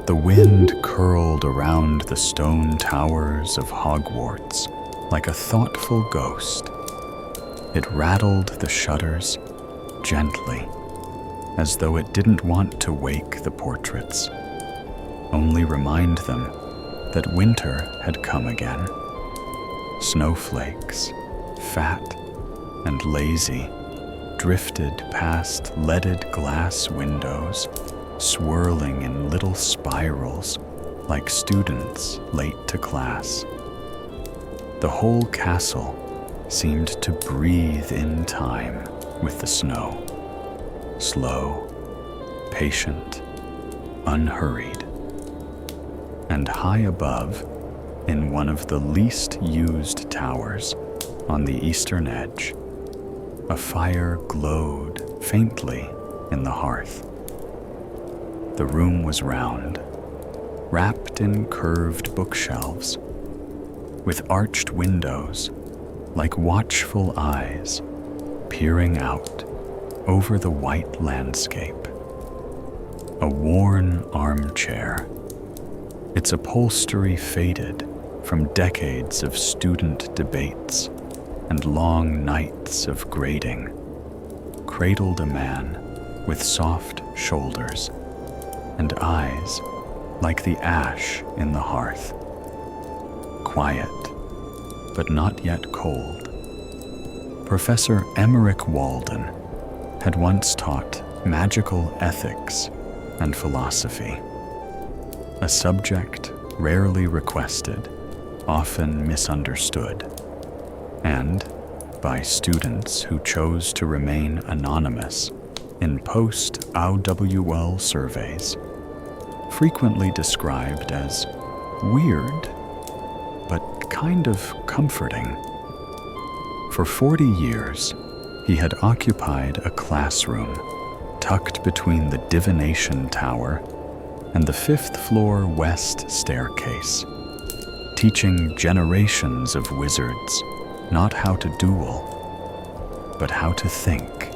The wind curled around the stone towers of Hogwarts like a thoughtful ghost. It rattled the shutters gently, as though it didn't want to wake the portraits, only remind them that winter had come again. Snowflakes, fat and lazy, drifted past leaded glass windows, swirling in little spirals like students late to class. The whole castle seemed to breathe in time with the snow, slow, patient, unhurried. And high above, in one of the least used towers on the eastern edge, a fire glowed faintly in the hearth. The room was round, wrapped in curved bookshelves, with arched windows like watchful eyes peering out over the white landscape. A worn armchair, its upholstery faded from decades of student debates and long nights of grading, cradled a man with soft shoulders and eyes like the ash in the hearth. Quiet, but not yet cold. Professor Emmerich Walden had once taught magical ethics and philosophy, a subject rarely requested, often misunderstood, and by students who chose to remain anonymous in post-OWL surveys, frequently described as weird, but kind of comforting. For 40 years, he had occupied a classroom tucked between the divination tower and the 5th floor west staircase, teaching generations of wizards not how to duel, but how to think.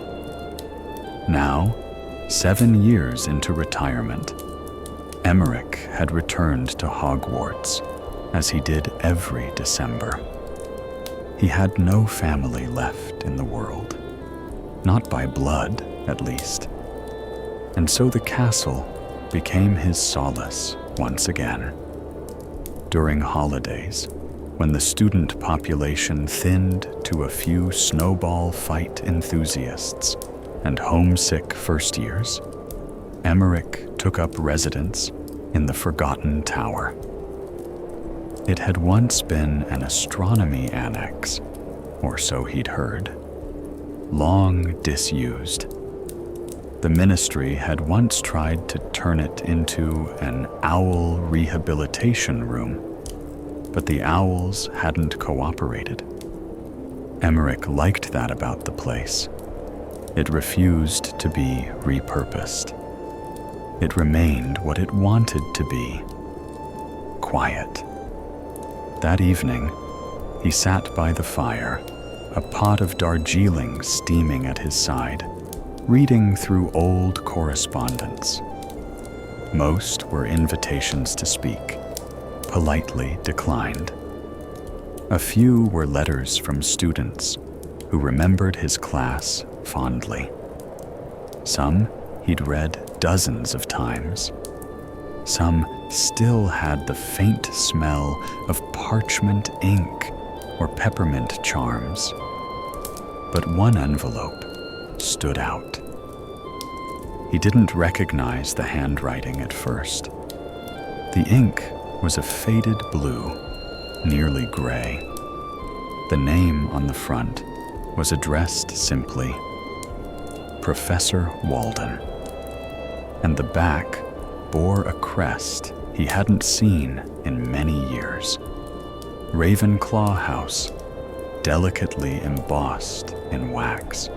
Now, 7 years into retirement, Emmerich had returned to Hogwarts, as he did every December. He had no family left in the world, not by blood, at least. And so the castle became his solace once again. During holidays, when the student population thinned to a few snowball fight enthusiasts and homesick first years, Emmerich took up residence in the Forgotten Tower. It had once been an astronomy annex, or so he'd heard, long disused. The ministry had once tried to turn it into an owl rehabilitation room, but the owls hadn't cooperated. Emmerich liked that about the place. It refused to be repurposed. It remained what it wanted to be: quiet. That evening, he sat by the fire, a pot of Darjeeling steaming at his side, reading through old correspondence. Most were invitations to speak, politely declined. A few were letters from students who remembered his class fondly. Some he'd read dozens of times. Some still had the faint smell of parchment ink or peppermint charms. But one envelope stood out. He didn't recognize the handwriting at first. The ink was a faded blue, nearly gray. The name on the front was addressed simply, Professor Walden, and the back bore a crest he hadn't seen in many years. Ravenclaw House, delicately embossed in wax.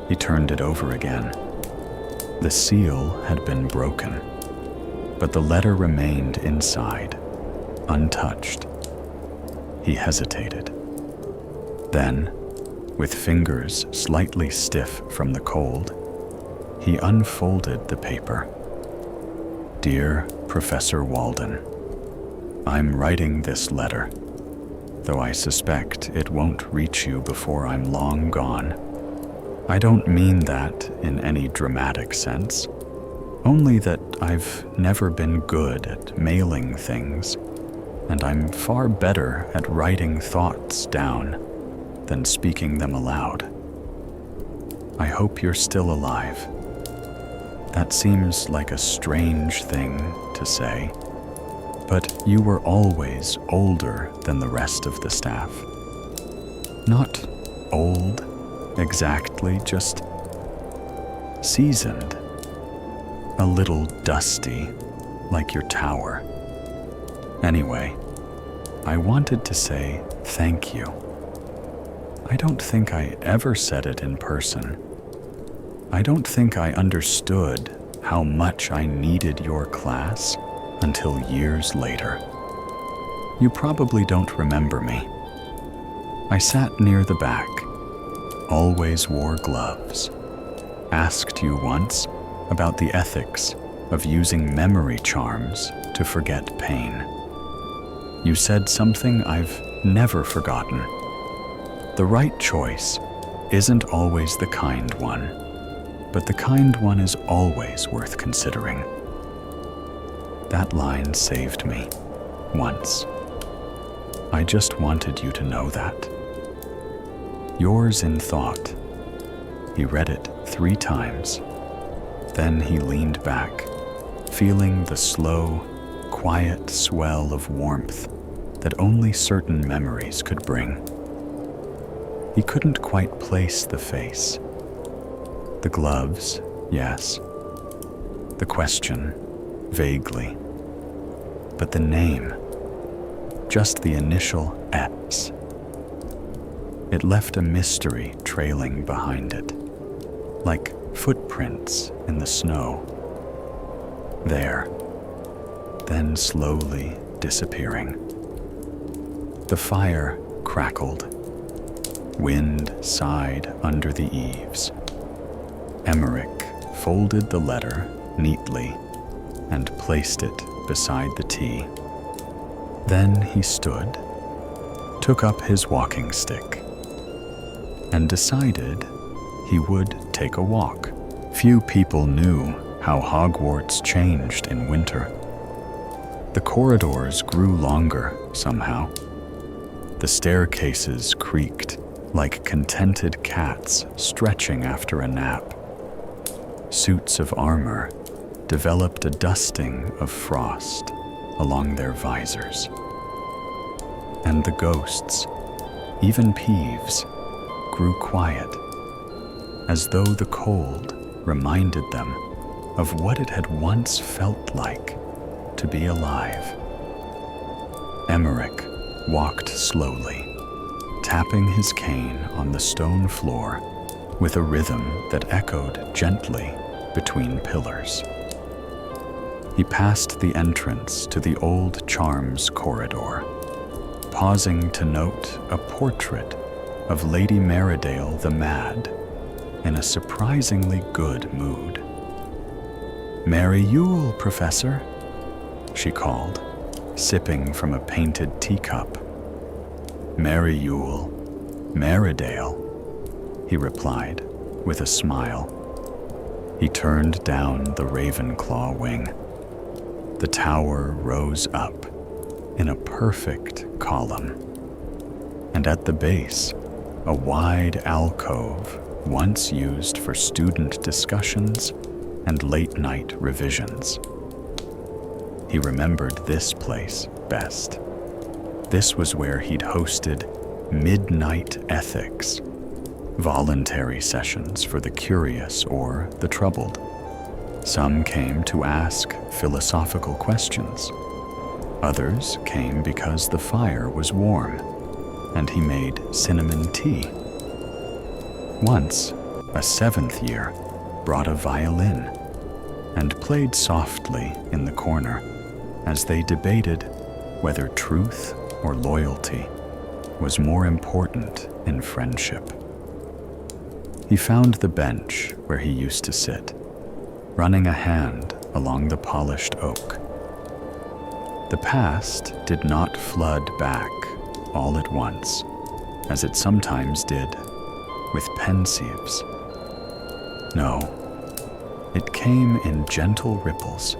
He turned it over again. The seal had been broken, but the letter remained inside, untouched. He hesitated. Then, with fingers slightly stiff from the cold, he unfolded the paper. Dear Professor Walden, I'm writing this letter, though I suspect it won't reach you before I'm long gone. I don't mean that in any dramatic sense, only that I've never been good at mailing things, and I'm far better at writing thoughts down than speaking them aloud. I hope you're still alive. That seems like a strange thing to say, but you were always older than the rest of the staff. Not old exactly, just seasoned. A little dusty, like your tower. Anyway, I wanted to say thank you. I don't think I ever said it in person. I don't think I understood how much I needed your class until years later. You probably don't remember me. I sat near the back, always wore gloves, asked you once about the ethics of using memory charms to forget pain. You said something I've never forgotten. The right choice isn't always the kind one, but the kind one is always worth considering. That line saved me, once. I just wanted you to know that. Yours in thought. He read it 3 times. Then he leaned back, feeling the slow, quiet swell of warmth that only certain memories could bring. He couldn't quite place the face. The gloves, yes. The question, vaguely. But the name, just the initial S. It left a mystery trailing behind it, like footprints in the snow. There, then slowly disappearing. The fire crackled. Wind sighed under the eaves. Emmerich folded the letter neatly and placed it beside the tea. Then he stood, took up his walking stick, and decided he would take a walk. Few people knew how Hogwarts changed in winter. The corridors grew longer somehow. The staircases creaked like contented cats stretching after a nap. Suits of armor developed a dusting of frost along their visors. And the ghosts, even Peeves, grew quiet, as though the cold reminded them of what it had once felt like to be alive. Emmerich walked slowly, tapping his cane on the stone floor with a rhythm that echoed gently between pillars. He passed the entrance to the old charms corridor, pausing to note a portrait of Lady Meridale the Mad in a surprisingly good mood. "Merry Yule, Professor," she called, sipping from a painted teacup. "Merry Yule, Meridale," he replied with a smile. He turned down the Ravenclaw wing. The tower rose up in a perfect column, and at the base, a wide alcove once used for student discussions and late-night revisions. He remembered this place best. This was where he'd hosted midnight ethics, voluntary sessions for the curious or the troubled. Some came to ask philosophical questions. Others came because the fire was warm, and he made cinnamon tea. Once, a 7th year brought a violin and played softly in the corner as they debated whether truth or loyalty was more important in friendship. He found the bench where he used to sit, running a hand along the polished oak. The past did not flood back all at once, as it sometimes did with pensieves. No, it came in gentle ripples,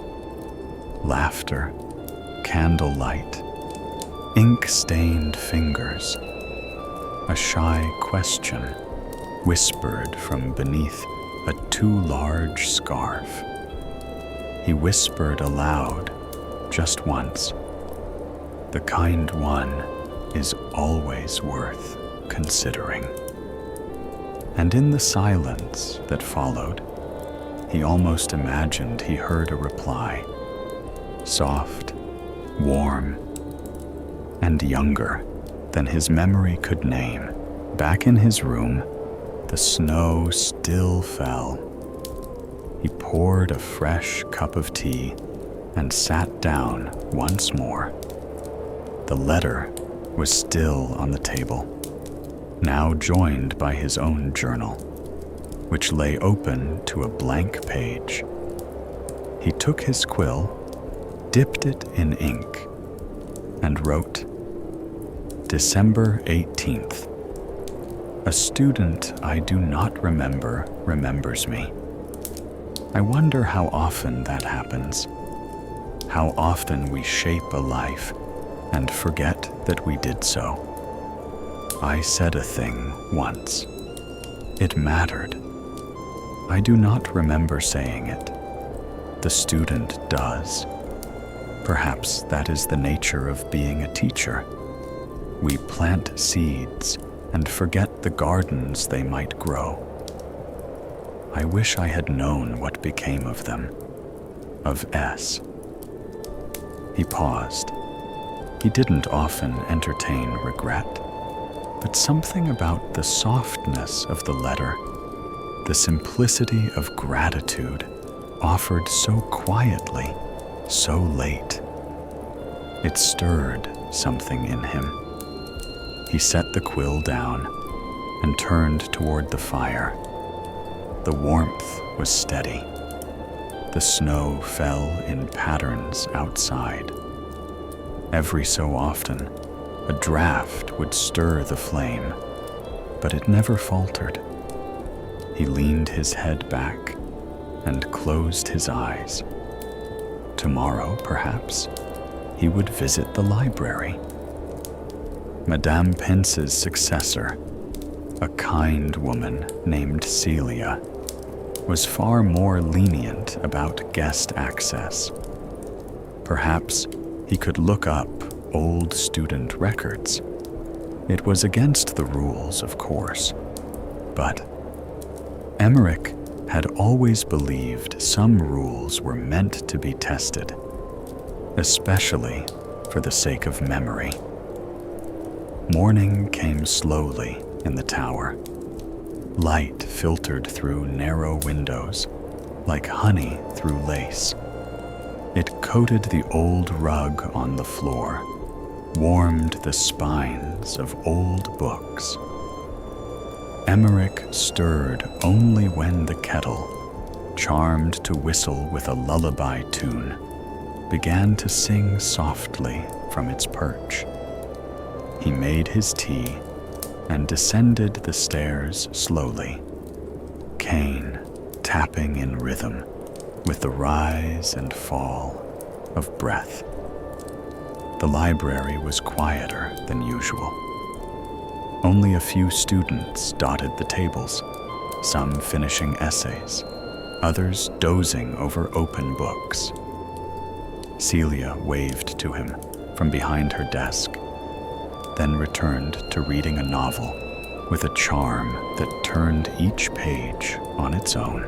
laughter, candlelight, ink-stained fingers, a shy question whispered from beneath a too large scarf. He whispered aloud just once, "The kind one is always worth considering." And in the silence that followed, he almost imagined he heard a reply, soft, warm, and younger than his memory could name. Back in his room, the snow still fell. He poured a fresh cup of tea and sat down once more. The letter was still on the table, now joined by his own journal, which lay open to a blank page. He took his quill, dipped it in ink, and wrote, December 18th. A student I do not remember remembers me. I wonder how often that happens. How often we shape a life and forget that we did so. I said a thing once. It mattered. I do not remember saying it. The student does. Perhaps that is the nature of being a teacher. We plant seeds and forget the gardens they might grow. I wish I had known what became of them, of S. He paused. He didn't often entertain regret, but something about the softness of the letter, the simplicity of gratitude offered so quietly, so late. It stirred something in him. He set the quill down and turned toward the fire. The warmth was steady. The snow fell in patterns outside. Every so often, a draft would stir the flame, but it never faltered. He leaned his head back and closed his eyes. Tomorrow, perhaps, he would visit the library. Madame Pence's successor, a kind woman named Celia, was far more lenient about guest access. Perhaps he could look up old student records. It was against the rules, of course, but Emmerich had always believed some rules were meant to be tested, especially for the sake of memory. Morning came slowly in the tower. Light filtered through narrow windows, like honey through lace. It coated the old rug on the floor, warmed the spines of old books. Emmerich stirred only when the kettle, charmed to whistle with a lullaby tune, began to sing softly from its perch. He made his tea and descended the stairs slowly, cane tapping in rhythm with the rise and fall of breath. The library was quieter than usual. Only a few students dotted the tables, some finishing essays, others dozing over open books. Celia waved to him from behind her desk, then returned to reading a novel with a charm that turned each page on its own.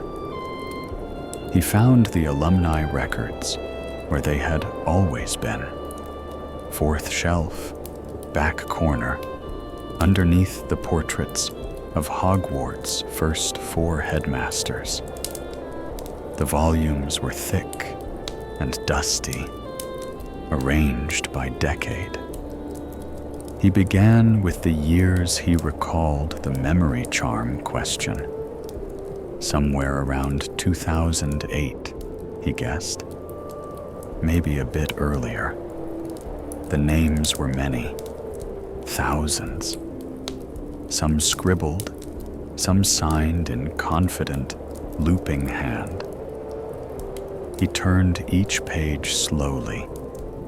He found the alumni records where they had always been. Fourth shelf, back corner, underneath the portraits of Hogwarts' first 4 headmasters. The volumes were thick and dusty, arranged by decade. He began with the years he recalled the memory charm question. Somewhere around 2008, he guessed. Maybe a bit earlier. The names were many, thousands. Some scribbled, some signed in confident, looping hand. He turned each page slowly,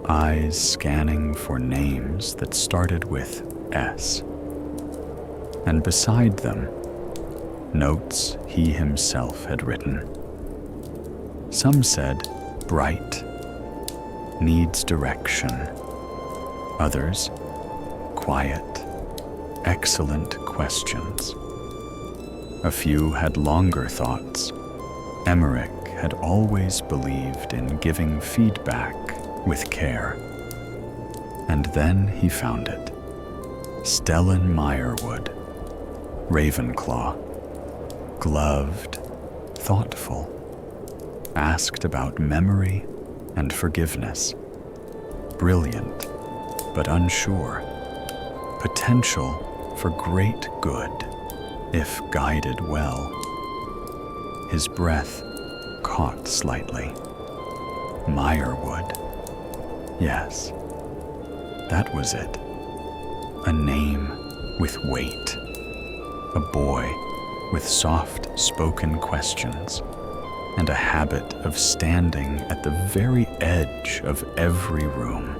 eyes scanning for names that started with S. And beside them, notes he himself had written. Some said bright, needs direction. Others, quiet, excellent questions. A few had longer thoughts. Emmerich had always believed in giving feedback with care. And then he found it. Stellan Meyerwood, Ravenclaw, gloved, thoughtful, asked about memory and forgiveness, brilliant but unsure, potential for great good if guided well. His breath caught slightly. Meyerwood. Yes, that was it. A name with weight. A boy with soft-spoken questions and a habit of standing at the very edge of every room.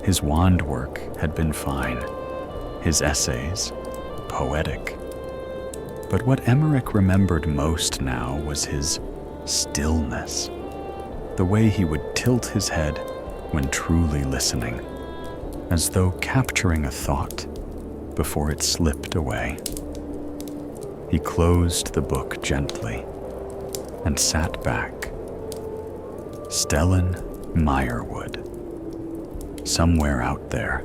His wand work had been fine, his essays poetic. But what Emmerich remembered most now was his stillness, the way he would tilt his head when truly listening, as though capturing a thought before it slipped away. He closed the book gently and sat back. Stellan Meyerwood. Somewhere out there,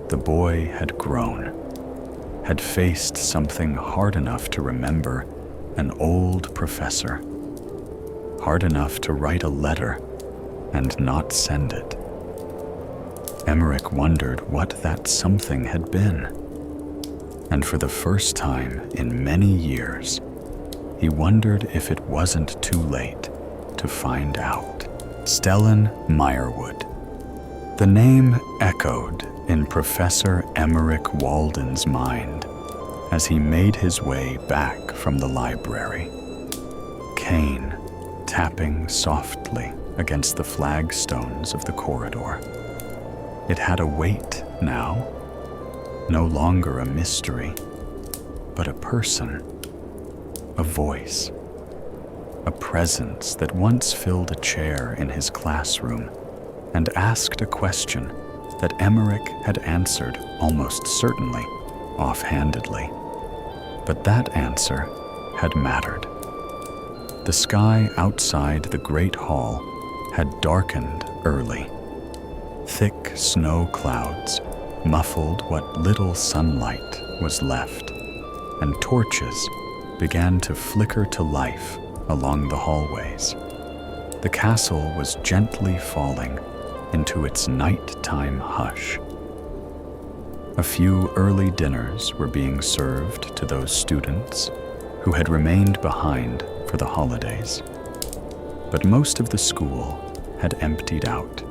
the boy had grown, had faced something hard enough to remember an old professor, hard enough to write a letter and not send it. Emmerich wondered what that something had been. And for the first time in many years, he wondered if it wasn't too late to find out. Stellan Meyerwood. The name echoed in Professor Emmerich Walden's mind as he made his way back from the library. Cane tapping softly against the flagstones of the corridor. It had a weight now, no longer a mystery, but a person, a voice, a presence that once filled a chair in his classroom and asked a question that Emmerich had answered almost certainly offhandedly. But that answer had mattered. The sky outside the great hall had darkened early. Thick snow clouds muffled what little sunlight was left, and torches began to flicker to life along the hallways. The castle was gently falling into its nighttime hush. A few early dinners were being served to those students who had remained behind for the holidays. But most of the school had emptied out.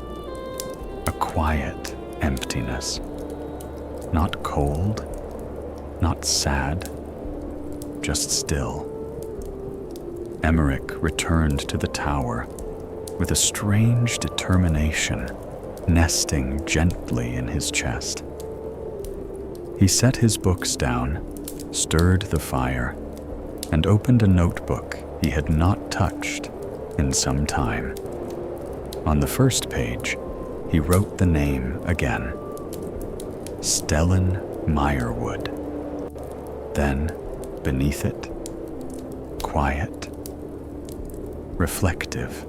A quiet emptiness. Not cold, not sad, just still. Emmerich returned to the tower with a strange determination nesting gently in his chest. He set his books down, stirred the fire, and opened a notebook he had not touched in some time. On the first page, he wrote the name again. Stellan Meyerwood. Then, beneath it, quiet, reflective,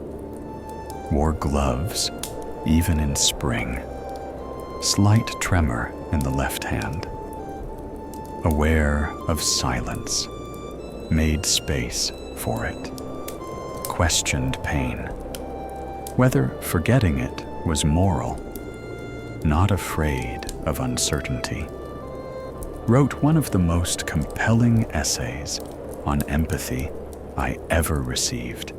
wore gloves even in spring, slight tremor in the left hand. Aware of silence, made space for it, questioned pain, whether forgetting it was moral, not afraid of uncertainty. Wrote one of the most compelling essays on empathy I ever received.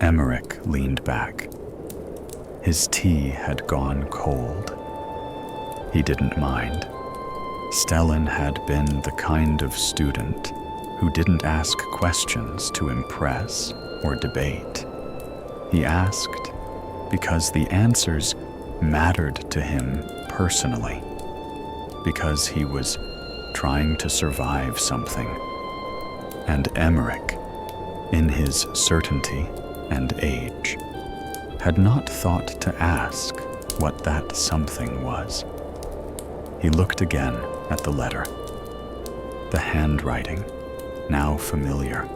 Emmerich leaned back. His tea had gone cold. He didn't mind. Stellan had been the kind of student who didn't ask questions to impress or debate. He asked because the answers mattered to him personally, because he was trying to survive something. And Emmerich, in his certainty and age, had not thought to ask what that something was. He looked again at the letter. The handwriting, now familiar,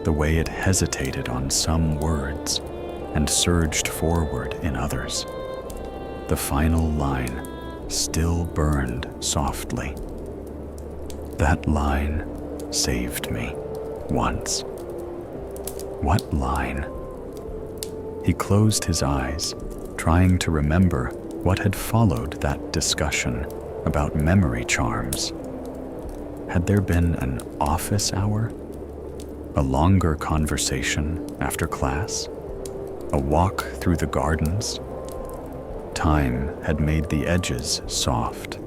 the way it hesitated on some words and surged forward in others. The final line still burned softly. That line saved me once. What line? He closed his eyes, trying to remember what had followed that discussion about memory charms. Had there been an office hour? A longer conversation after class? A walk through the gardens? Time had made the edges soft.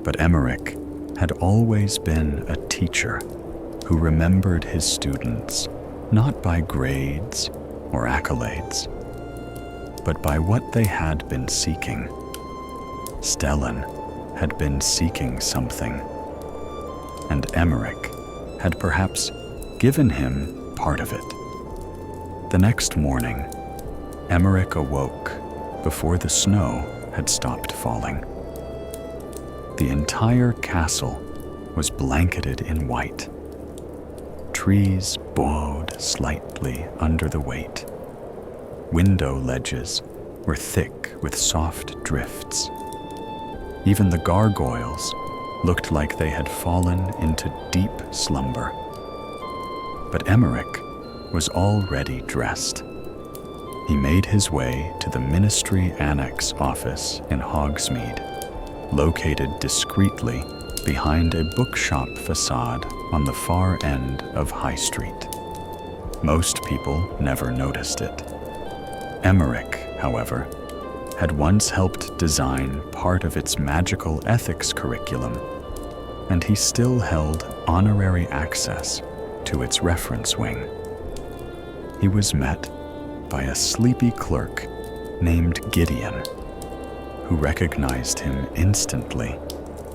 But Emmerich had always been a teacher who remembered his students not by grades or accolades, but by what they had been seeking. Stellan had been seeking something, and Emmerich had perhaps given him part of it. The next morning, Emmerich awoke before the snow had stopped falling. The entire castle was blanketed in white. Trees bowed slightly under the weight. Window ledges were thick with soft drifts. Even the gargoyles looked like they had fallen into deep slumber. But Emmerich was already dressed. He made his way to the Ministry Annex office in Hogsmeade, located discreetly behind a bookshop facade on the far end of High Street. Most people never noticed it. Emmerich, however, had once helped design part of its magical ethics curriculum, and he still held honorary access to its reference wing. He was met by a sleepy clerk named Gideon, who recognized him instantly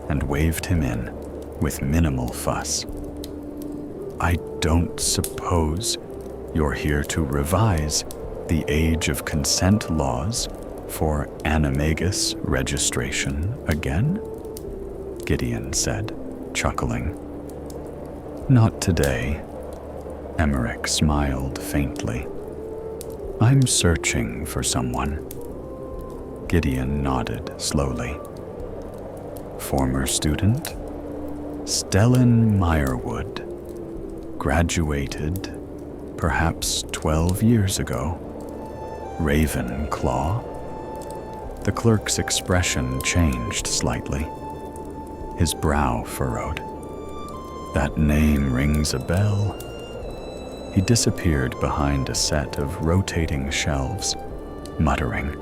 and waved him in with minimal fuss. "I don't suppose you're here to revise the age of consent laws for animagus registration again?" Gideon said, chuckling. "Not today." Emmerich smiled faintly. "I'm searching for someone." Gideon nodded slowly. "Former student? Stellan Meyerwood. Graduated perhaps 12 years ago. Ravenclaw?" The clerk's expression changed slightly. His brow furrowed. "That name rings a bell." He disappeared behind a set of rotating shelves, muttering.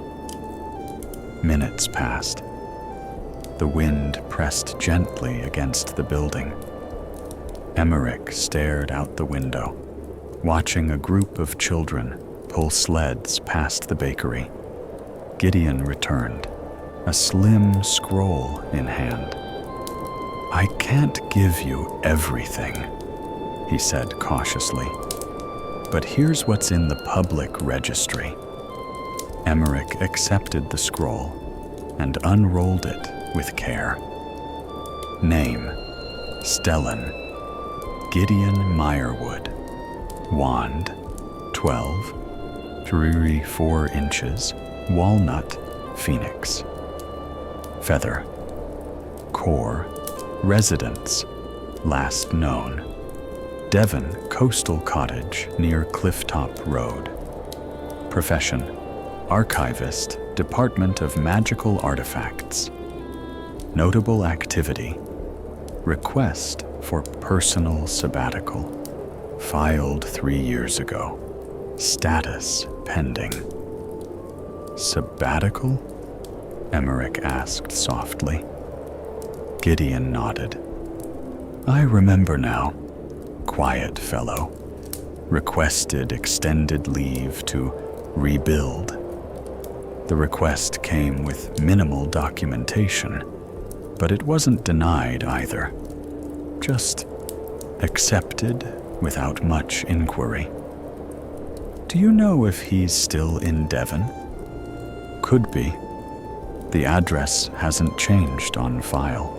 Minutes passed. The wind pressed gently against the building. Emmerich stared out the window, watching a group of children pull sleds past the bakery. Gideon returned, a slim scroll in hand. "I can't give you everything," he said cautiously, "but here's what's in the public registry." Emmerich accepted the scroll and unrolled it with care. Name: Stellan Gideon Meyerwood. Wand: 12, 3/4 inches, walnut, phoenix. Feather: core, residence, last known, Devon Coastal Cottage near Clifftop Road. Profession: archivist, Department of Magical Artifacts. Notable activity: request for personal sabbatical, filed 3 years ago. status pending. Sabbatical? Emmerich asked softly. Gideon nodded. I remember now. Quiet fellow. Requested extended leave to rebuild. The request came with minimal documentation, but it wasn't denied either. Just accepted without much inquiry. Do you know if he's still in Devon? Could be. The address hasn't changed on file.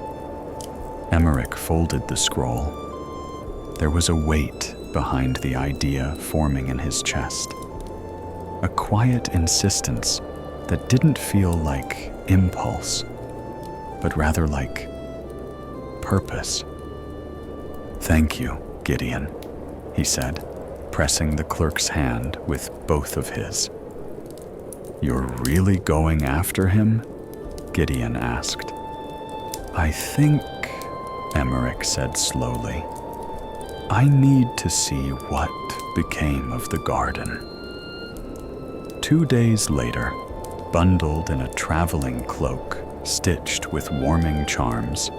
Emmerich folded the scroll. There was a weight behind the idea forming in his chest. A quiet insistence that didn't feel like impulse, but rather like purpose. Thank you, Gideon, he said, pressing the clerk's hand with both of his. You're really going after him? Gideon asked. I think, Emmerich said slowly, I need to see what became of the garden. 2 days later, bundled in a traveling cloak stitched with warming charms,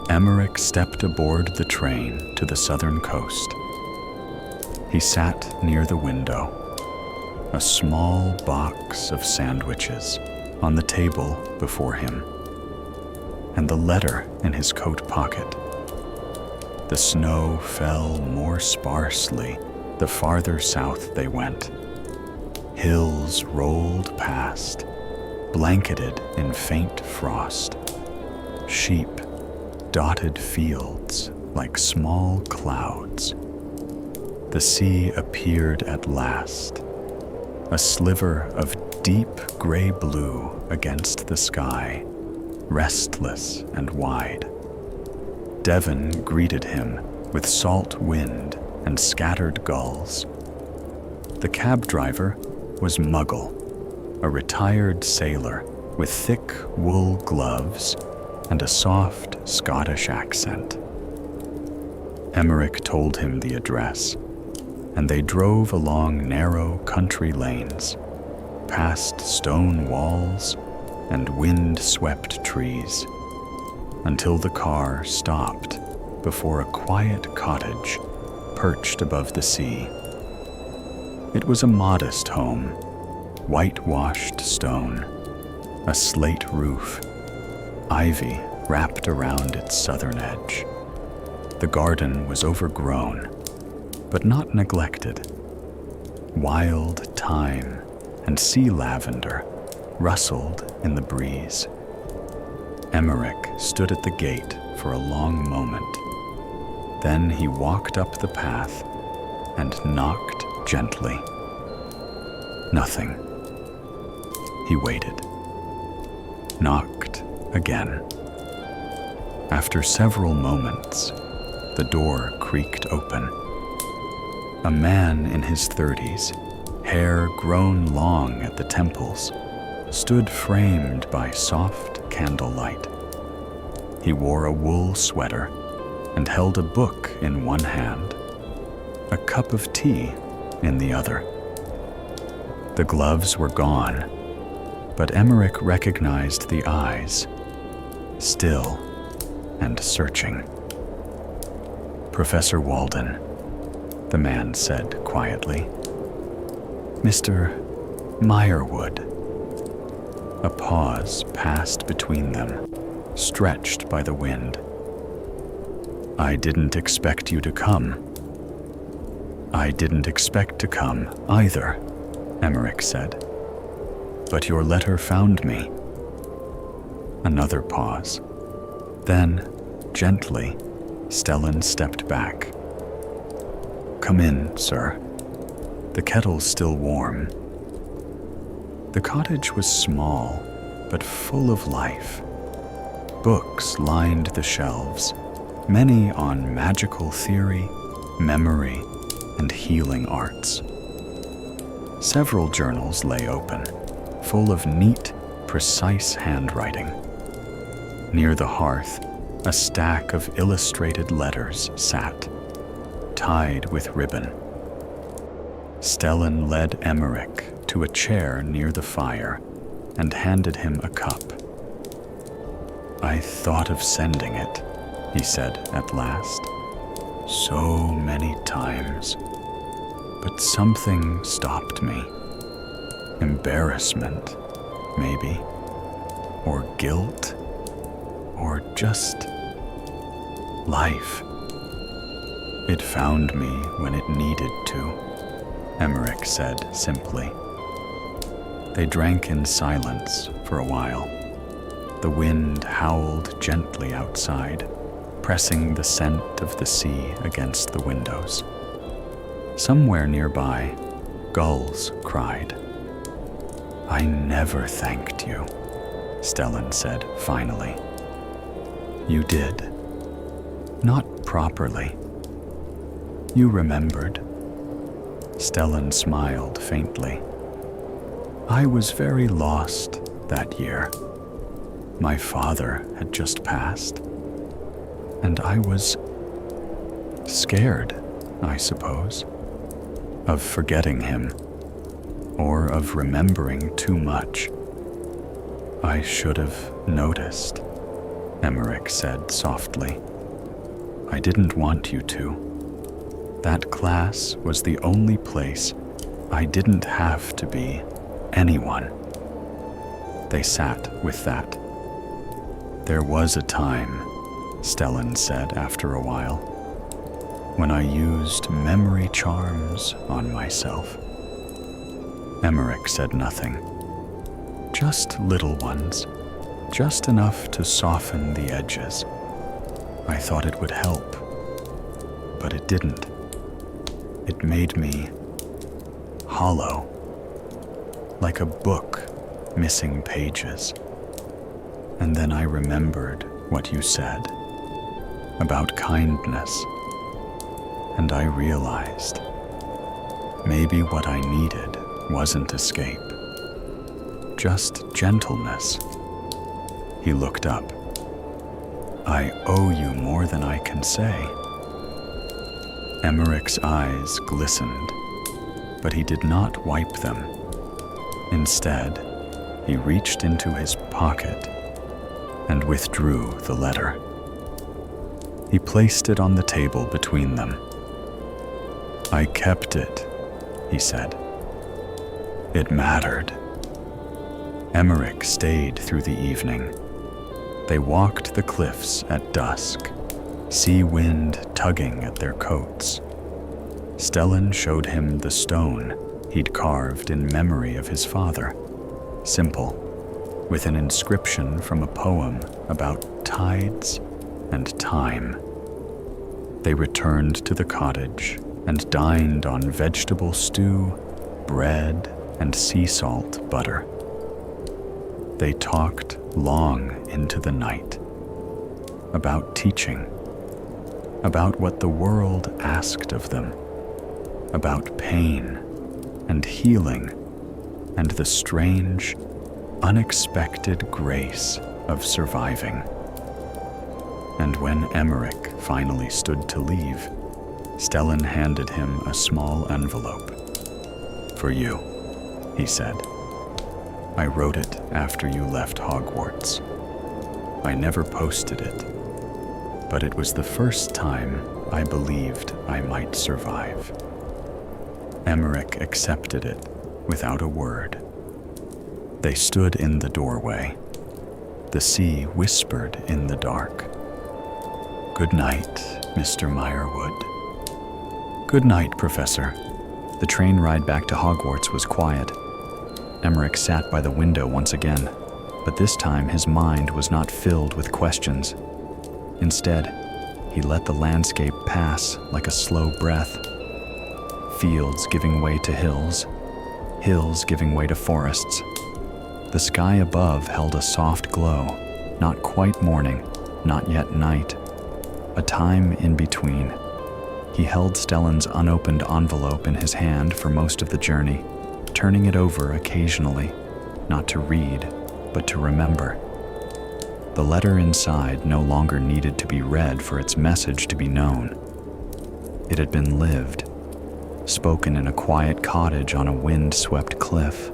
Emmerich stepped aboard the train to the southern coast. He sat near the window, a small box of sandwiches on the table before him, and the letter in his coat pocket. The snow fell more sparsely the farther south they went. Hills rolled past, blanketed in faint frost. Sheep dotted fields like small clouds. The sea appeared at last, a sliver of deep gray blue against the sky, restless and wide. Devon greeted him with salt wind and scattered gulls. The cab driver was Muggle, a retired sailor with thick wool gloves and a soft Scottish accent. Emmerich told him the address, and they drove along narrow country lanes, past stone walls and wind-swept trees, until the car stopped before a quiet cottage perched above the sea. It was a modest home, whitewashed stone, a slate roof, ivy wrapped around its southern edge. The garden was overgrown, but not neglected. Wild thyme and sea lavender rustled in the breeze. Emmerich stood at the gate for a long moment. Then he walked up the path and knocked gently. Nothing. He waited. Knocked again. After several moments, the door creaked open. A man in his 30s, hair grown long at the temples, stood framed by soft candlelight. He wore a wool sweater and held a book in one hand, a cup of tea in the other. The gloves were gone, but Emmerich recognized the eyes, still and searching. Professor Walden, the man said quietly. Mr. Meyerwood. A pause passed between them, stretched by the wind. I didn't expect you to come. I didn't expect to come either, Emmerich said. But your letter found me. Another pause. Then, gently, Stellan stepped back. Come in, sir. The kettle's still warm. The cottage was small, but full of life. Books lined the shelves, many on magical theory, memory, and healing arts. Several journals lay open, full of neat, precise handwriting. Near the hearth, a stack of illustrated letters sat, tied with ribbon. Stellan led Emmerich to a chair near the fire and handed him a cup. "I thought of sending it," he said at last, "so many times, but something stopped me. Embarrassment, maybe, or guilt, or just life. It found me when it needed to," Emmerich said simply. They drank in silence for a while. The wind howled gently outside, pressing the scent of the sea against the windows. Somewhere nearby, gulls cried. "I never thanked you," Stellan said finally. "You did. Not properly. You remembered." Stellan smiled faintly. "I was very lost that year. My father had just passed, and I was scared, I suppose, of forgetting him, or of remembering too much. I should have noticed," Emmerich said softly. "I didn't want you to. That class was the only place I didn't have to be anyone." They sat with that. "There was a time," Stellan said after a while, "when I used memory charms on myself." Emmerich said nothing. "Just little ones, just enough to soften the edges. I thought it would help, but it didn't. It made me hollow, like a book missing pages. And then I remembered what you said about kindness, and I realized maybe what I needed wasn't escape, just gentleness." He looked up. "I owe you more than I can say." Emmerich's eyes glistened, but he did not wipe them. Instead, he reached into his pocket and withdrew the letter. He placed it on the table between them. "I kept it," he said. "It mattered." Emmerich stayed through the evening. They walked the cliffs at dusk, sea wind tugging at their coats. Stellan showed him the stone he'd carved in memory of his father, simple, with an inscription from a poem about tides and time. They returned to the cottage and dined on vegetable stew, bread, and sea salt butter. They talked long into the night about teaching, about what the world asked of them, about pain and healing and the strange, unexpected grace of surviving. And when Emmerich finally stood to leave, Stellan handed him a small envelope. "For you," he said. "I wrote it after you left Hogwarts. I never posted it, but it was the first time I believed I might survive." Emmerich accepted it without a word. They stood in the doorway. The sea whispered in the dark. "Good night, Mr. Meyerwood." "Good night, Professor." The train ride back to Hogwarts was quiet. Emmerich sat by the window once again, but this time his mind was not filled with questions. Instead, he let the landscape pass like a slow breath. Fields giving way to hills, hills giving way to forests. The sky above held a soft glow, not quite morning, not yet night, a time in between. He held Stellan's unopened envelope in his hand for most of the journey, turning it over occasionally, not to read, but to remember. The letter inside no longer needed to be read for its message to be known. It had been lived, spoken in a quiet cottage on a wind-swept cliff.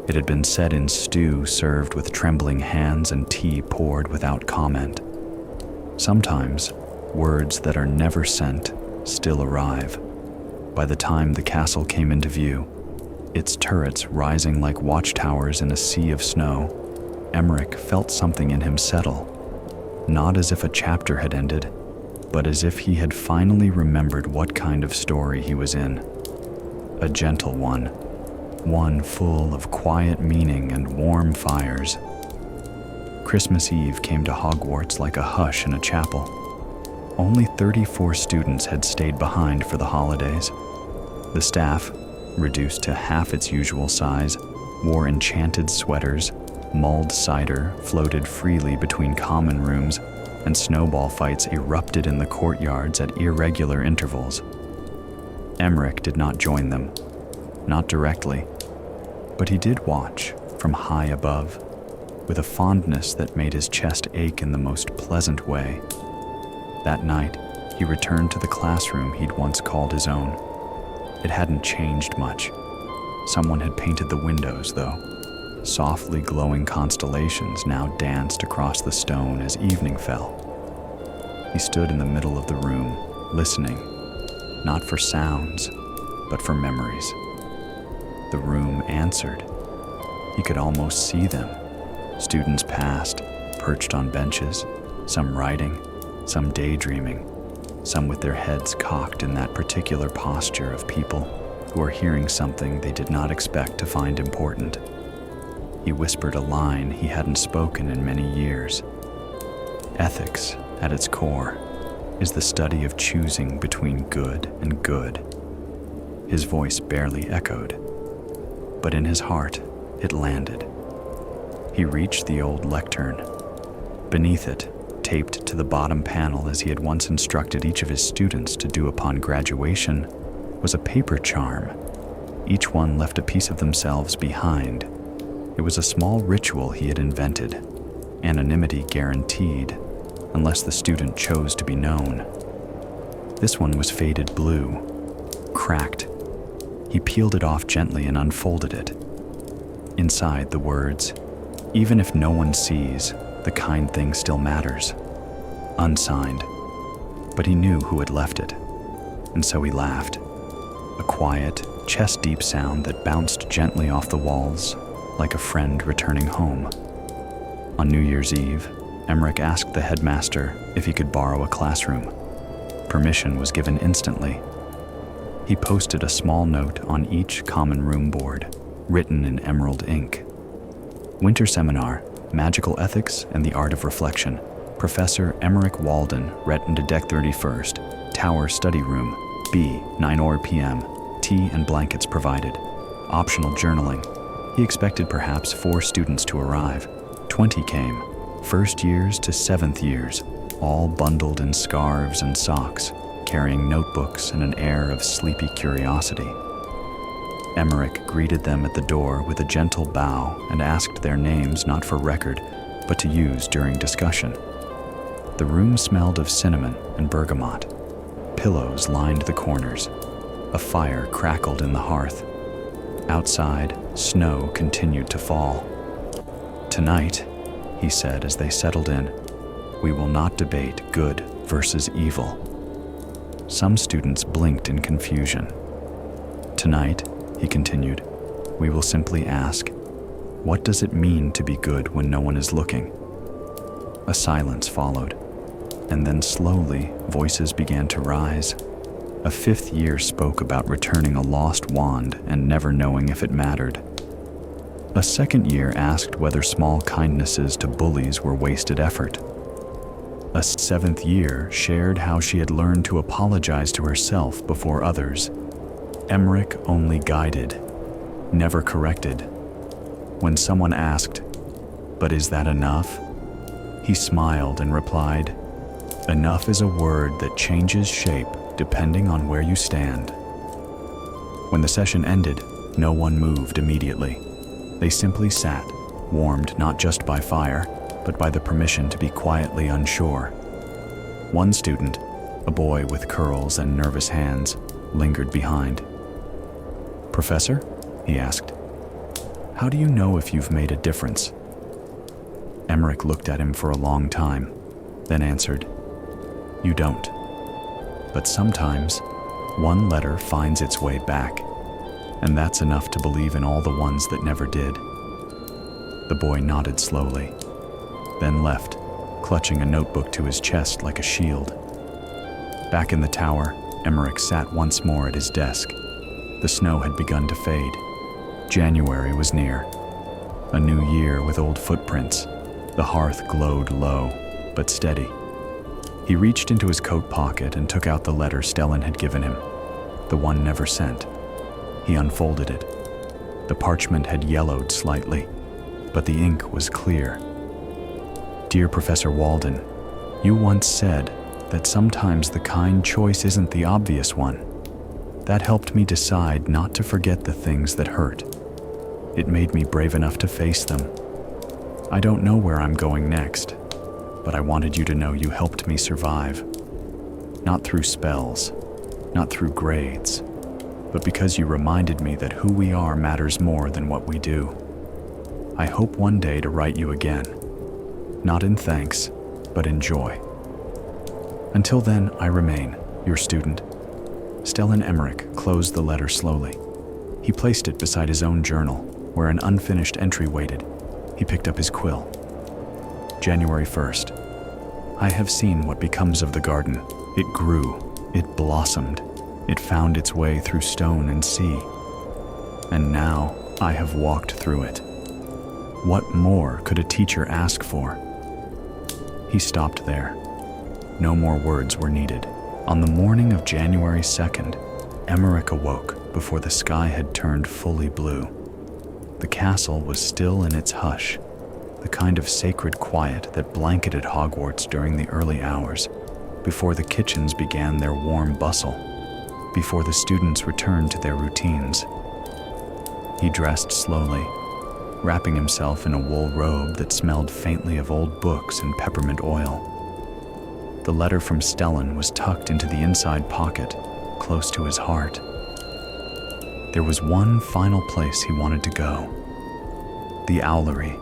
It had been said in stew served with trembling hands and tea poured without comment. Sometimes, words that are never sent still arrive. By the time the castle came into view, its turrets rising like watchtowers in a sea of snow, Emmerich felt something in him settle, not as if a chapter had ended, but as if he had finally remembered what kind of story he was in. A gentle one full of quiet meaning and warm fires. Christmas Eve came to Hogwarts like a hush in a chapel. Only 34 students had stayed behind for the holidays. The staff, reduced to half its usual size, wore enchanted sweaters, mulled cider floated freely between common rooms, and snowball fights erupted in the courtyards at irregular intervals. Emmerich did not join them, not directly, but he did watch from high above, with a fondness that made his chest ache in the most pleasant way. That night, he returned to the classroom he'd once called his own. It hadn't changed much. Someone had painted the windows, though. Softly glowing constellations now danced across the stone as evening fell. He stood in the middle of the room, listening, not for sounds, but for memories. The room answered. He could almost see them. Students passed, perched on benches, some writing, some daydreaming, some with their heads cocked in that particular posture of people who are hearing something they did not expect to find important. He whispered a line he hadn't spoken in many years. Ethics, at its core, is the study of choosing between good and good. His voice barely echoed, but in his heart, it landed. He reached the old lectern. Beneath it, taped to the bottom panel as he had once instructed each of his students to do upon graduation, was a paper charm. Each one left a piece of themselves behind. It was a small ritual he had invented, anonymity guaranteed, unless the student chose to be known. This one was faded blue, cracked. He peeled it off gently and unfolded it. Inside the words, "Even if no one sees, the kind thing still matters." Unsigned, but he knew who had left it, and so he laughed. A quiet, chest-deep sound that bounced gently off the walls, like a friend returning home. On New Year's Eve, Emmerich asked the headmaster if he could borrow a classroom. Permission was given instantly. He posted a small note on each common room board, written in emerald ink. Winter Seminar, Magical Ethics and the Art of Reflection. Professor Emmerich Walden, Rettende Deck 31st, Tower Study Room, B, 9 p.m., tea and blankets provided. Optional journaling. He expected perhaps 4 students to arrive. 20 came, first years to 7th years, all bundled in scarves and socks, carrying notebooks and an air of sleepy curiosity. Emmerich greeted them at the door with a gentle bow and asked their names not for record, but to use during discussion. The room smelled of cinnamon and bergamot. Pillows lined the corners. A fire crackled in the hearth. Outside, snow continued to fall. "Tonight," he said as they settled in, "we will not debate good versus evil." Some students blinked in confusion. "Tonight," he continued, "we will simply ask, what does it mean to be good when no one is looking?" A silence followed, and then slowly voices began to rise. A 5th year spoke about returning a lost wand and never knowing if it mattered. A 2nd year asked whether small kindnesses to bullies were wasted effort. A 7th year shared how she had learned to apologize to herself before others. Emmerich only guided, never corrected. When someone asked, "But is that enough?" he smiled and replied, "Enough is a word that changes shape depending on where you stand." When the session ended, no one moved immediately. They simply sat, warmed not just by fire, but by the permission to be quietly unsure. One student, a boy with curls and nervous hands, lingered behind. "Professor?" he asked. "How do you know if you've made a difference?" Emmerich looked at him for a long time, then answered, "You don't. But sometimes, one letter finds its way back, and that's enough to believe in all the ones that never did." The boy nodded slowly, then left, clutching a notebook to his chest like a shield. Back in the tower, Emmerich sat once more at his desk. The snow had begun to fade. January was near. A new year with old footprints. The hearth glowed low, but steady. He reached into his coat pocket and took out the letter Stellan had given him, the one never sent. He unfolded it. The parchment had yellowed slightly, but the ink was clear. "Dear Professor Walden, you once said that sometimes the kind choice isn't the obvious one. That helped me decide not to forget the things that hurt. It made me brave enough to face them. I don't know where I'm going next, but I wanted you to know you helped me survive. Not through spells, not through grades, but because you reminded me that who we are matters more than what we do. I hope one day to write you again, not in thanks, but in joy. Until then, I remain your student." Stellan Emmerich closed the letter slowly. He placed it beside his own journal, where an unfinished entry waited. He picked up his quill. January 1st. I have seen what becomes of the garden. It grew, it blossomed, it found its way through stone and sea. And now I have walked through it. What more could a teacher ask for? He stopped there. No more words were needed. On the morning of January 2nd, Emmerich awoke before the sky had turned fully blue. The castle was still in its hush, the kind of sacred quiet that blanketed Hogwarts during the early hours, before the kitchens began their warm bustle, before the students returned to their routines. He dressed slowly, wrapping himself in a wool robe that smelled faintly of old books and peppermint oil. The letter from Stellan was tucked into the inside pocket, close to his heart. There was one final place he wanted to go. The owlery.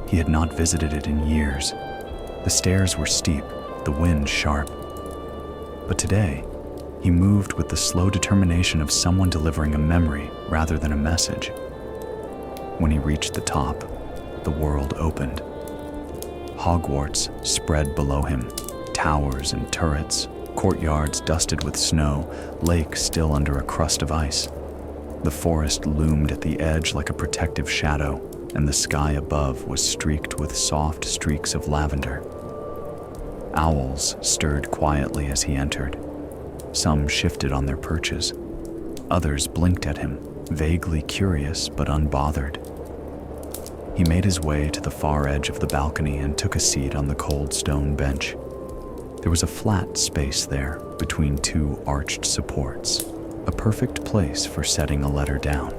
He had not visited it in years. The stairs were steep, the wind sharp. But today, he moved with the slow determination of someone delivering a memory rather than a message. When he reached the top, the world opened. Hogwarts spread below him, towers and turrets, courtyards dusted with snow, lakes still under a crust of ice. The forest loomed at the edge like a protective shadow, and the sky above was streaked with soft streaks of lavender. Owls stirred quietly as he entered. Some shifted on their perches. Others blinked at him, vaguely curious but unbothered. He made his way to the far edge of the balcony and took a seat on the cold stone bench. There was a flat space there between two arched supports, a perfect place for setting a letter down.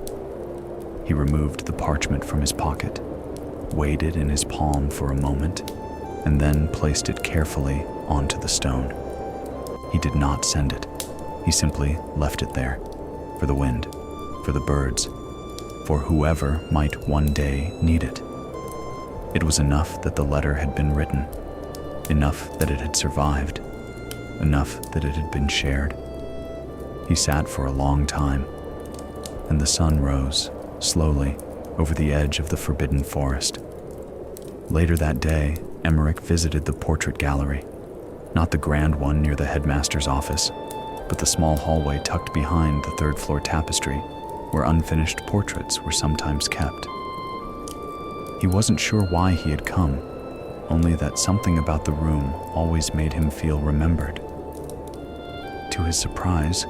He removed the parchment from his pocket, weighed it in his palm for a moment, and then placed it carefully onto the stone. He did not send it. He simply left it there, for the wind, for the birds, for whoever might one day need it. It was enough that the letter had been written, enough that it had survived, enough that it had been shared. He sat for a long time, and the sun rose, slowly, over the edge of the forbidden forest. Later that day, Emmerich visited the portrait gallery, not the grand one near the headmaster's office, but the small hallway tucked behind the third-floor tapestry, where unfinished portraits were sometimes kept. He wasn't sure why he had come, only that something about the room always made him feel remembered. To his surprise,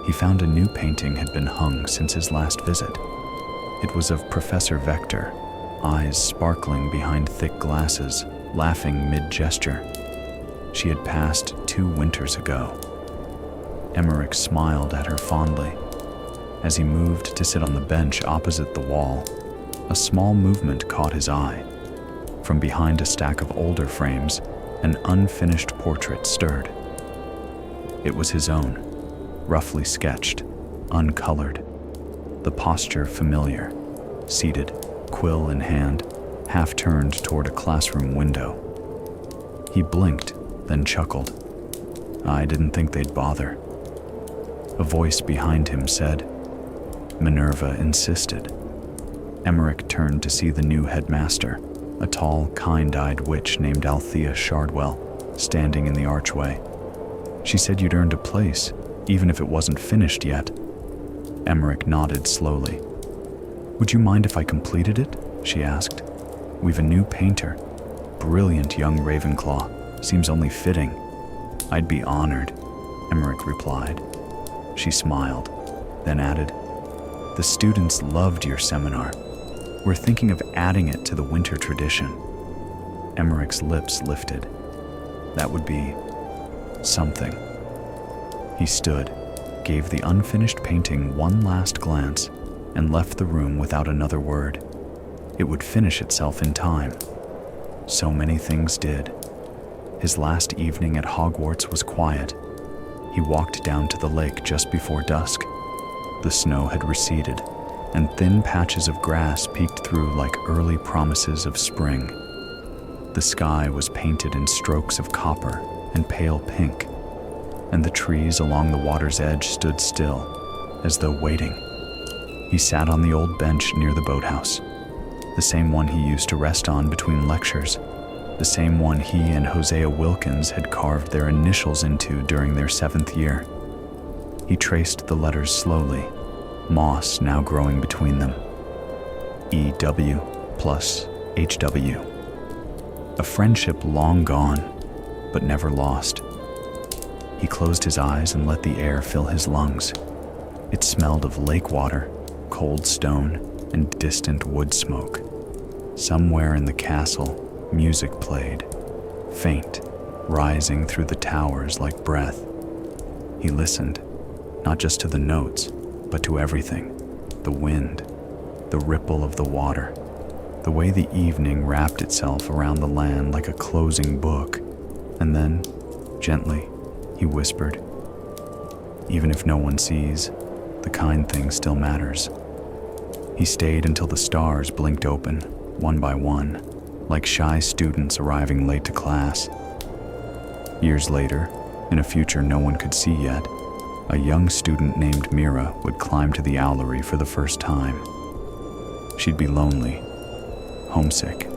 he found a new painting had been hung since his last visit. It was of Professor Vector, eyes sparkling behind thick glasses, laughing mid-gesture. She had passed 2 winters ago. Emmerich smiled at her fondly. As he moved to sit on the bench opposite the wall, a small movement caught his eye. From behind a stack of older frames, an unfinished portrait stirred. It was his own. roughly sketched, uncolored, the posture familiar, seated, quill in hand, half turned toward a classroom window. He blinked, then chuckled. I didn't think they'd bother. A voice behind him said, Minerva insisted. Emmerich turned to see the new headmaster, a tall, kind-eyed witch named Althea Shardwell, standing in the archway. She said you'd earned a place, even if it wasn't finished yet. Emmerich nodded slowly. Would you mind if I completed it? She asked. We've a new painter. Brilliant young Ravenclaw. Seems only fitting. I'd be honored, Emmerich replied. She smiled, then added, The students loved your seminar. We're thinking of adding it to the winter tradition. Emmerich's lips lifted. That would be something. He stood, gave the unfinished painting one last glance, and left the room without another word. It would finish itself in time. So many things did. His last evening at Hogwarts was quiet. He walked down to the lake just before dusk. The snow had receded, and thin patches of grass peeked through like early promises of spring. The sky was painted in strokes of copper and pale pink, and the trees along the water's edge stood still, as though waiting. He sat on the old bench near the boathouse, the same one he used to rest on between lectures, the same one he and Hosea Wilkins had carved their initials into during their 7th year. He traced the letters slowly, moss now growing between them. EW plus HW. A friendship long gone, but never lost. He closed his eyes and let the air fill his lungs. It smelled of lake water, cold stone, and distant wood smoke. Somewhere in the castle, music played, faint, rising through the towers like breath. He listened, not just to the notes, but to everything. The wind, the ripple of the water, the way the evening wrapped itself around the land like a closing book. And then, gently, he whispered, Even if no one sees, the kind thing still matters. He stayed until the stars blinked open, one by one, like shy students arriving late to class. Years later, in a future no one could see yet, a young student named Mira would climb to the owlery for the first time. She'd be lonely, homesick,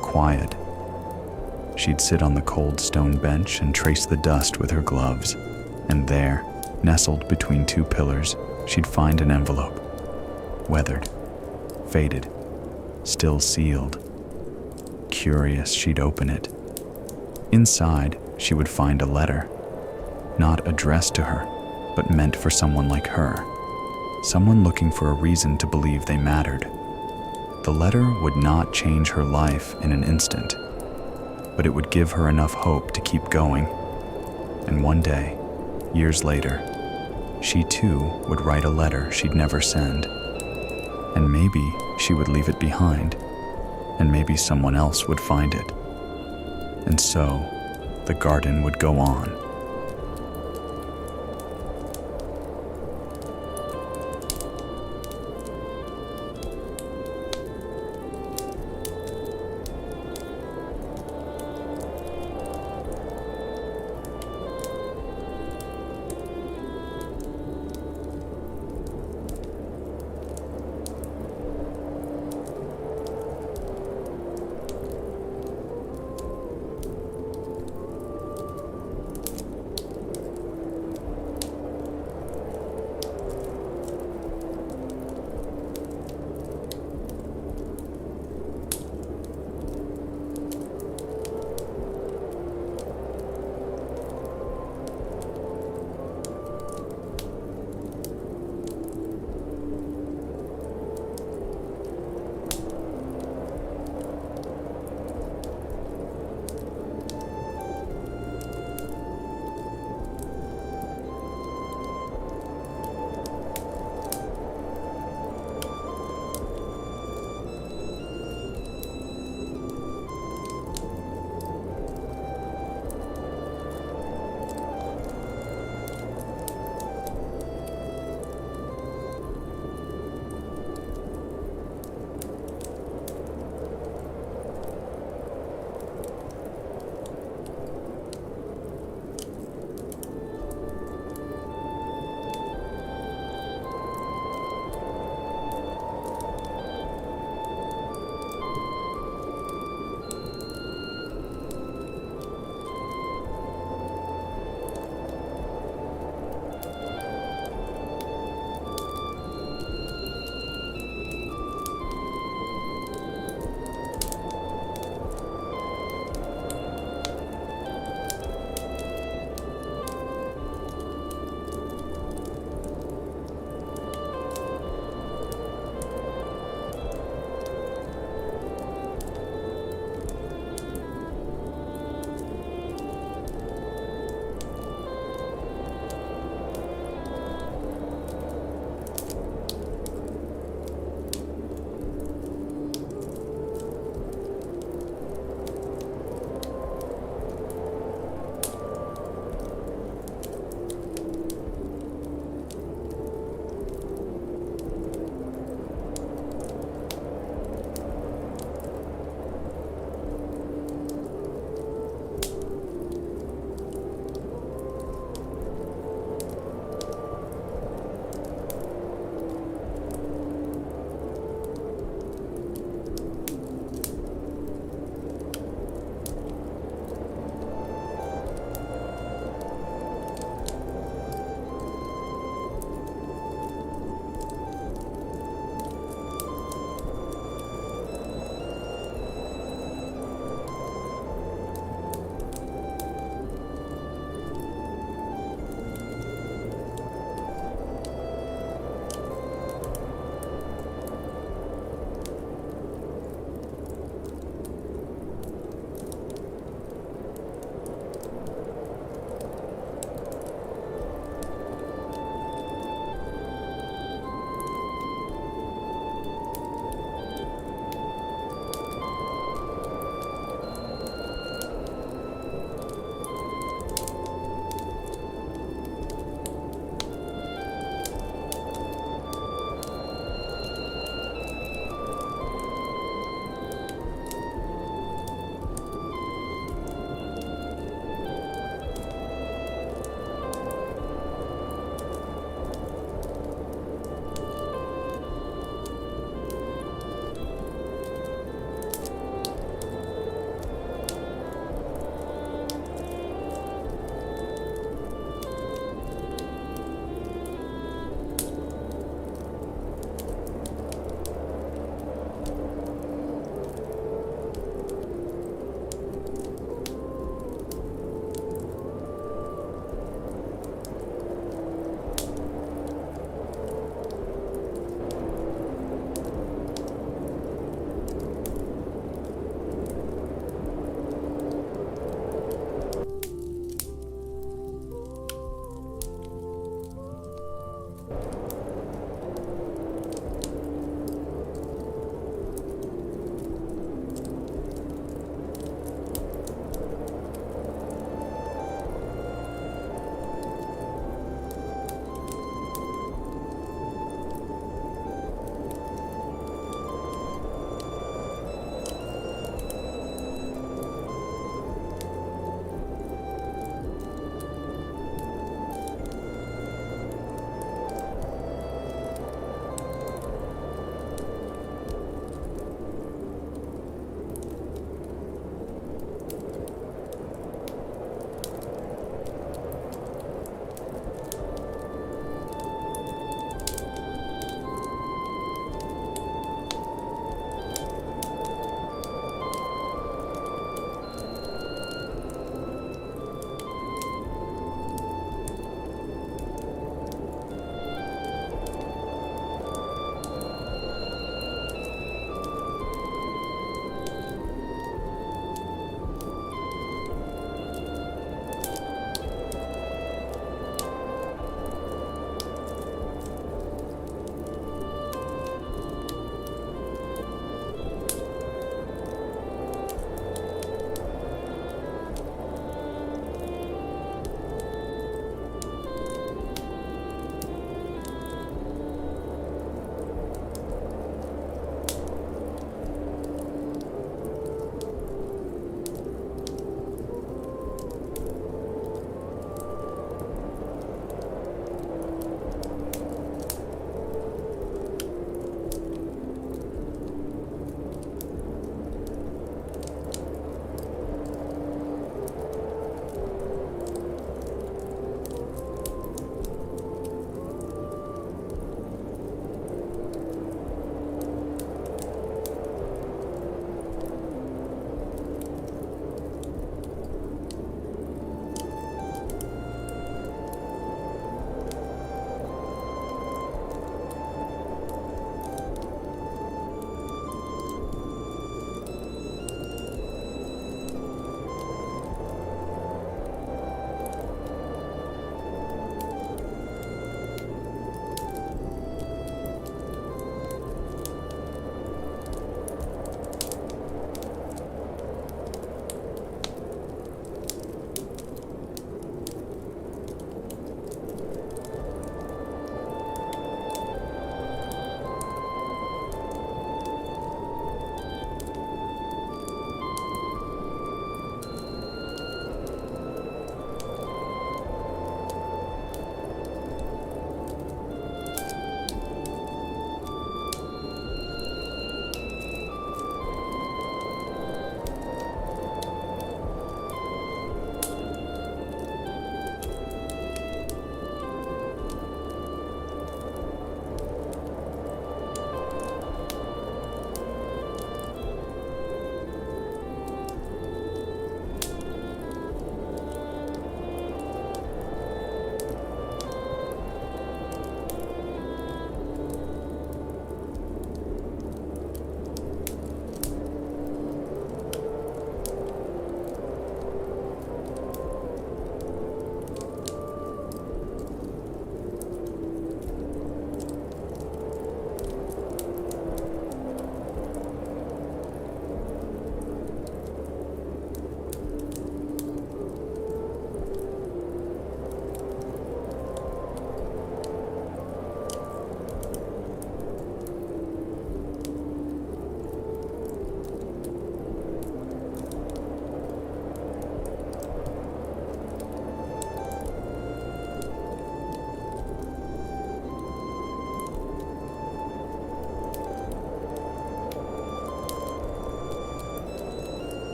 quiet. She'd sit on the cold stone bench and trace the dust with her gloves, and there, nestled between two pillars, she'd find an envelope. Weathered, faded, still sealed. Curious, she'd open it. Inside, she would find a letter, not addressed to her, but meant for someone like her, someone looking for a reason to believe they mattered. The letter would not change her life in an instant, but it would give her enough hope to keep going. And one day, years later, she too would write a letter she'd never send. And maybe she would leave it behind, and maybe someone else would find it. And so, the garden would go on,